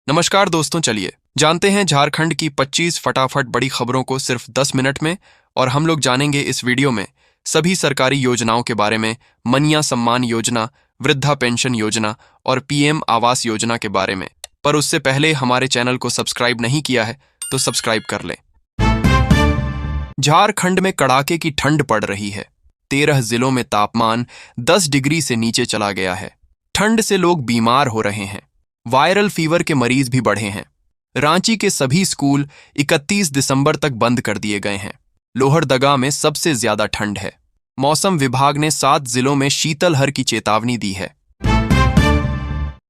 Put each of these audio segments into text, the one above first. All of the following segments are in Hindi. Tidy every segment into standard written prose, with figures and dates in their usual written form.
नमस्कार दोस्तों, चलिए जानते हैं झारखंड की 25 फटाफट बड़ी खबरों को सिर्फ 10 मिनट में। और हम लोग जानेंगे इस वीडियो में सभी सरकारी योजनाओं के बारे में, मनिया सम्मान योजना, वृद्धा पेंशन योजना और पीएम आवास योजना के बारे में। पर उससे पहले हमारे चैनल को सब्सक्राइब नहीं किया है तो सब्सक्राइब कर लें। झारखंड में कड़ाके की ठंड पड़ रही है। 13 जिलों में तापमान 10 डिग्री से नीचे चला गया है। ठंड से लोग बीमार हो रहे हैं। वायरल फीवर के मरीज भी बढ़े हैं। रांची के सभी स्कूल 31 दिसंबर तक बंद कर दिए गए हैं। लोहरदगा में सबसे ज्यादा ठंड है। मौसम विभाग ने 7 जिलों में शीतलहर की चेतावनी दी है।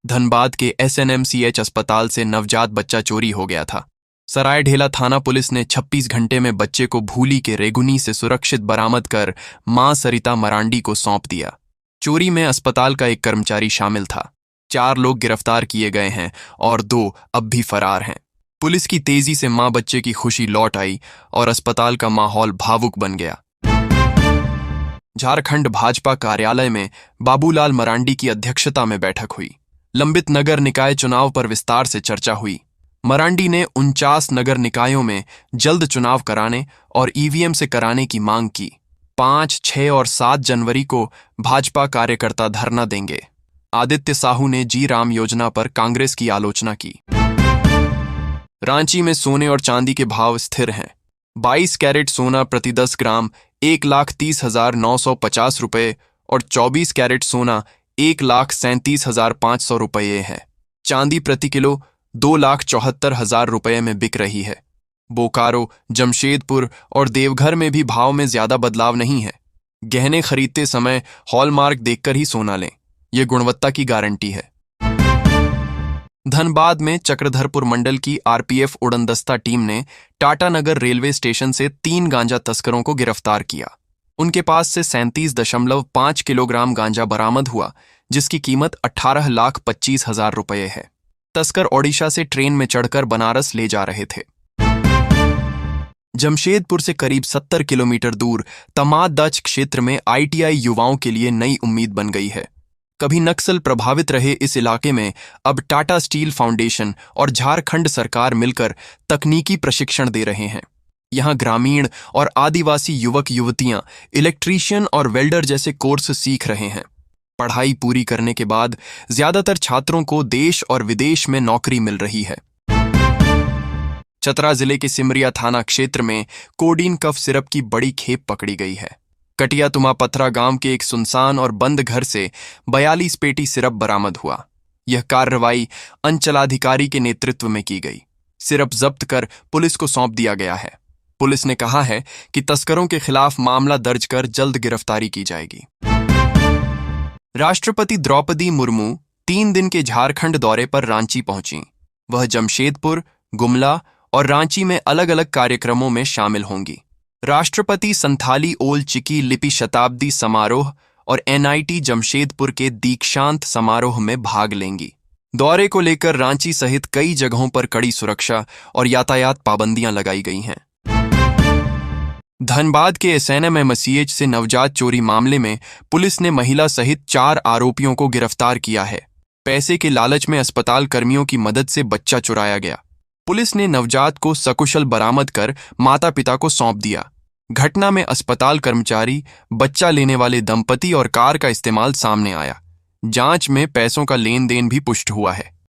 धनबाद के SNMCH अस्पताल से नवजात बच्चा चोरी हो गया था। सरायढेला थाना पुलिस ने 26 घंटे में बच्चे को भूली के रेगुनी से सुरक्षित बरामद कर मां सरिता मरांडी को सौंप दिया। चोरी में अस्पताल का एक कर्मचारी शामिल था। 4 लोग गिरफ्तार किए गए हैं और 2 अब भी फरार हैं। पुलिस की तेजी से मां बच्चे की खुशी लौट आई और अस्पताल का माहौल भावुक बन गया। झारखंड भाजपा कार्यालय में बाबूलाल मरांडी की अध्यक्षता में बैठक हुई। लंबित नगर निकाय चुनाव पर विस्तार से चर्चा हुई। मरांडी ने 49 नगर निकायों में जल्द चुनाव कराने और EVM से कराने की मांग की। 5, 6 और 7 जनवरी को भाजपा कार्यकर्ता धरना देंगे। आदित्य साहू ने जी राम योजना पर कांग्रेस की आलोचना की। रांची में सोने और चांदी के भाव स्थिर हैं। 22 कैरेट सोना प्रति 10 ग्राम 1,30,950 रुपये और 24 कैरेट सोना 1,37,500 रुपये है। चांदी प्रति किलो 2,74,000 रुपये में बिक रही है। बोकारो, जमशेदपुर और देवघर में भी भाव में ज्यादा बदलाव नहीं है। गहने खरीदते समय हॉलमार्क देखकर ही सोना लें, यह गुणवत्ता की गारंटी है। धनबाद में चक्रधरपुर मंडल की RPF उड़नदस्ता टीम ने टाटानगर रेलवे स्टेशन से 3 गांजा तस्करों को गिरफ्तार किया। उनके पास से 37.5 किलोग्राम गांजा बरामद हुआ, जिसकी कीमत 18,25,000 रुपये है। तस्कर ओडिशा से ट्रेन में चढ़कर बनारस ले जा रहे थे। जमशेदपुर से करीब 70 किलोमीटर दूर तमाददाच क्षेत्र में ITI युवाओं के लिए नई उम्मीद बन गई है। कभी नक्सल प्रभावित रहे इस इलाके में अब टाटा स्टील फाउंडेशन और झारखंड सरकार मिलकर तकनीकी प्रशिक्षण दे रहे हैं। यहां ग्रामीण और आदिवासी युवक युवतियां इलेक्ट्रीशियन और वेल्डर जैसे कोर्स सीख रहे हैं। पढ़ाई पूरी करने के बाद ज्यादातर छात्रों को देश और विदेश में नौकरी मिल रही है। चतरा जिले के सिमरिया थाना क्षेत्र में कोडीन कफ सिरप की बड़ी खेप पकड़ी गई है। कटिया तुमा पथरा गांव के एक सुनसान और बंद घर से 42 पेटी सिरप बरामद हुआ। यह कार्रवाई अंचलाधिकारी के नेतृत्व में की गई। सिरप जब्त कर पुलिस को सौंप दिया गया है। पुलिस ने कहा है कि तस्करों के खिलाफ मामला दर्ज कर जल्द गिरफ्तारी की जाएगी। राष्ट्रपति द्रौपदी मुर्मू 3 दिन के झारखंड दौरे पर रांची पहुंची। वह जमशेदपुर, गुमला और रांची में अलग अलग कार्यक्रमों में शामिल होंगी। राष्ट्रपति संथाली ओल चिकी लिपि शताब्दी समारोह और NIT जमशेदपुर के दीक्षांत समारोह में भाग लेंगी। दौरे को लेकर रांची सहित कई जगहों पर कड़ी सुरक्षा और यातायात पाबंदियां लगाई गई हैं। धनबाद के SNMCH से नवजात चोरी मामले में पुलिस ने महिला सहित 4 आरोपियों को गिरफ्तार किया है। पैसे के लालच में अस्पताल कर्मियों की मदद से बच्चा चुराया गया। पुलिस ने नवजात को सकुशल बरामद कर माता पिता को सौंप दिया। घटना में अस्पताल कर्मचारी, बच्चा लेने वाले दंपति और कार का इस्तेमाल सामने आया। जांच में पैसों का लेन देन भी पुष्ट हुआ है।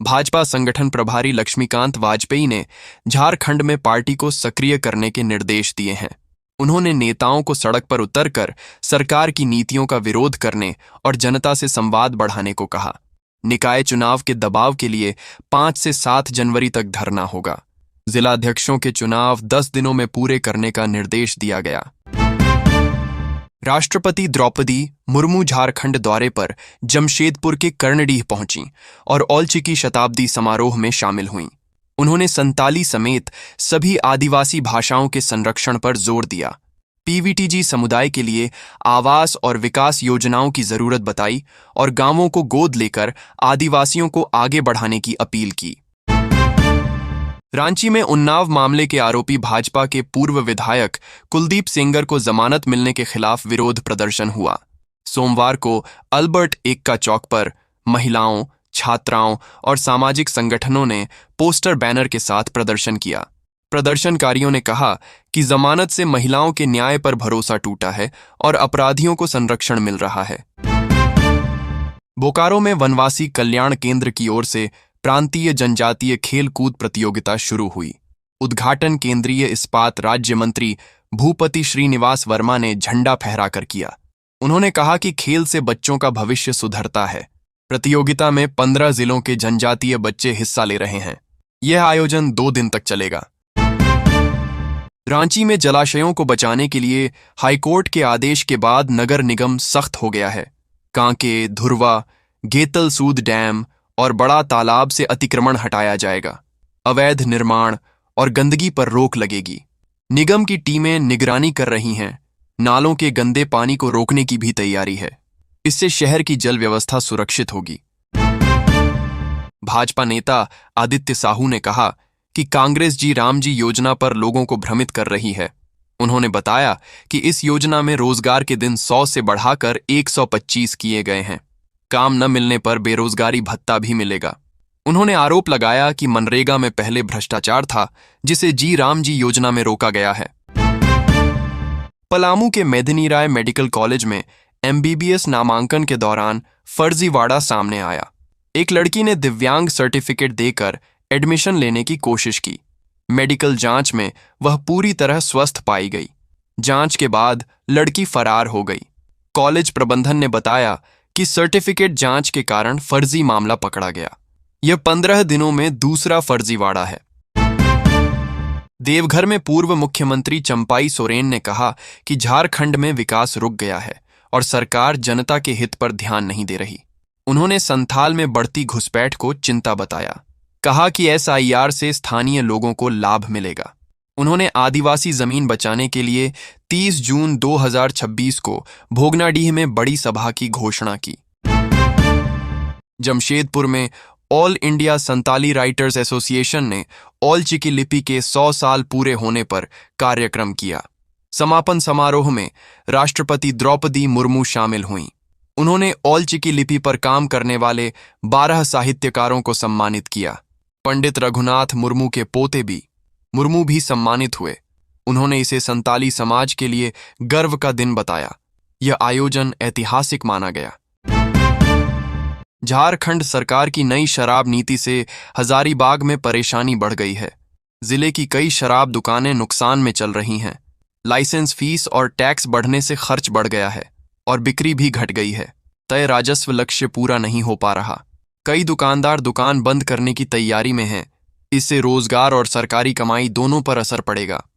भाजपा संगठन प्रभारी लक्ष्मीकांत वाजपेयी ने झारखंड में पार्टी को सक्रिय करने के निर्देश दिए हैं। उन्होंने नेताओं को सड़क पर उतरकर सरकार की नीतियों का विरोध करने और जनता से संवाद बढ़ाने को कहा। निकाय चुनाव के दबाव के लिए 5 से 7 जनवरी तक धरना होगा। जिलाध्यक्षों के चुनाव 10 दिनों में पूरे करने का निर्देश दिया गया। राष्ट्रपति द्रौपदी मुर्मू झारखंड दौरे पर जमशेदपुर के कर्णडीह पहुंची और औलचिकी शताब्दी समारोह में शामिल हुईं। उन्होंने संताली समेत सभी आदिवासी भाषाओं के संरक्षण पर जोर दिया। PVTG समुदाय के लिए आवास और विकास योजनाओं की जरूरत बताई और गांवों को गोद लेकर आदिवासियों को आगे बढ़ाने की अपील की। रांची में उन्नाव मामले के आरोपी भाजपा के पूर्व विधायक कुलदीप सेंगर को जमानत मिलने के खिलाफ विरोध प्रदर्शन हुआ। सोमवार को अल्बर्ट एक्का चौक पर महिलाओं, छात्राओं और सामाजिक संगठनों ने पोस्टर बैनर के साथ प्रदर्शन किया। प्रदर्शनकारियों ने कहा कि जमानत से महिलाओं के न्याय पर भरोसा टूटा है और अपराधियों को संरक्षण मिल रहा है। बोकारो में वनवासी कल्याण केंद्र की ओर से प्रांतीय जनजातीय खेल कूद प्रतियोगिता शुरू हुई। उद्घाटन केंद्रीय इस्पात राज्य मंत्री भूपति श्रीनिवास वर्मा ने झंडा फहराकर किया। उन्होंने कहा कि खेल से बच्चों का भविष्य सुधरता है। प्रतियोगिता में 15 जिलों के जनजातीय बच्चे हिस्सा ले रहे हैं। यह आयोजन 2 दिन तक चलेगा। रांची में जलाशयों को बचाने के लिए हाईकोर्ट के आदेश के बाद नगर निगम सख्त हो गया है। कांके, धुरवा, गेतल सूद डैम और बड़ा तालाब से अतिक्रमण हटाया जाएगा। अवैध निर्माण और गंदगी पर रोक लगेगी। निगम की टीमें निगरानी कर रही हैं। नालों के गंदे पानी को रोकने की भी तैयारी है। इससे शहर की जल व्यवस्था सुरक्षित होगी। भाजपा नेता आदित्य साहू ने कहा कि कांग्रेस जी राम जी योजना पर लोगों को भ्रमित कर रही है। उन्होंने बताया कि इस योजना में रोजगार के दिन 100 से बढ़ाकर 125 किए गए हैं। काम न मिलने पर बेरोजगारी भत्ता भी मिलेगा। उन्होंने आरोप लगाया कि मनरेगा में पहले भ्रष्टाचार था, जिसे जी राम जी योजना में रोका गया है। पलामू के मेदिनी राय मेडिकल कॉलेज में MBBS नामांकन के दौरान फर्जीवाड़ा सामने आया। एक लड़की ने दिव्यांग सर्टिफिकेट देकर एडमिशन लेने की कोशिश की। मेडिकल जांच में वह पूरी तरह स्वस्थ पाई गई। जांच के बाद लड़की फरार हो गई। कॉलेज प्रबंधन ने बताया कि सर्टिफिकेट जांच के कारण फर्जी मामला पकड़ा गया। यह 15 दिनों में दूसरा फर्जीवाड़ा है। देवघर में पूर्व मुख्यमंत्री चंपाई सोरेन ने कहा कि झारखंड में विकास रुक गया है और सरकार जनता के हित पर ध्यान नहीं दे रही। उन्होंने संथाल में बढ़ती घुसपैठ को चिंता बताया। कहा कि SIR से स्थानीय लोगों को लाभ मिलेगा। उन्होंने आदिवासी जमीन बचाने के लिए 30 जून 2026 को भोगनाडीह में बड़ी सभा की घोषणा की। जमशेदपुर में all India Santali writers association ने ऑल चिकी लिपि के 100 साल पूरे होने पर कार्यक्रम किया। समापन समारोह में राष्ट्रपति द्रौपदी मुर्मू शामिल हुईं। उन्होंने ऑल चिकी लिपि पर काम करने वाले 12 साहित्यकारों को सम्मानित किया। पंडित रघुनाथ मुर्मू के पोते मुर्मू भी सम्मानित हुए। उन्होंने इसे संताली समाज के लिए गर्व का दिन बताया। यह आयोजन ऐतिहासिक माना गया। झारखंड सरकार की नई शराब नीति से हजारीबाग में परेशानी बढ़ गई है। जिले की कई शराब दुकानें नुकसान में चल रही हैं। लाइसेंस फीस और टैक्स बढ़ने से खर्च बढ़ गया है और बिक्री भी घट गई है। तय राजस्व लक्ष्य पूरा नहीं हो पा रहा। कई दुकानदार दुकान बंद करने की तैयारी में हैं। इससे रोजगार और सरकारी कमाई दोनों पर असर पड़ेगा।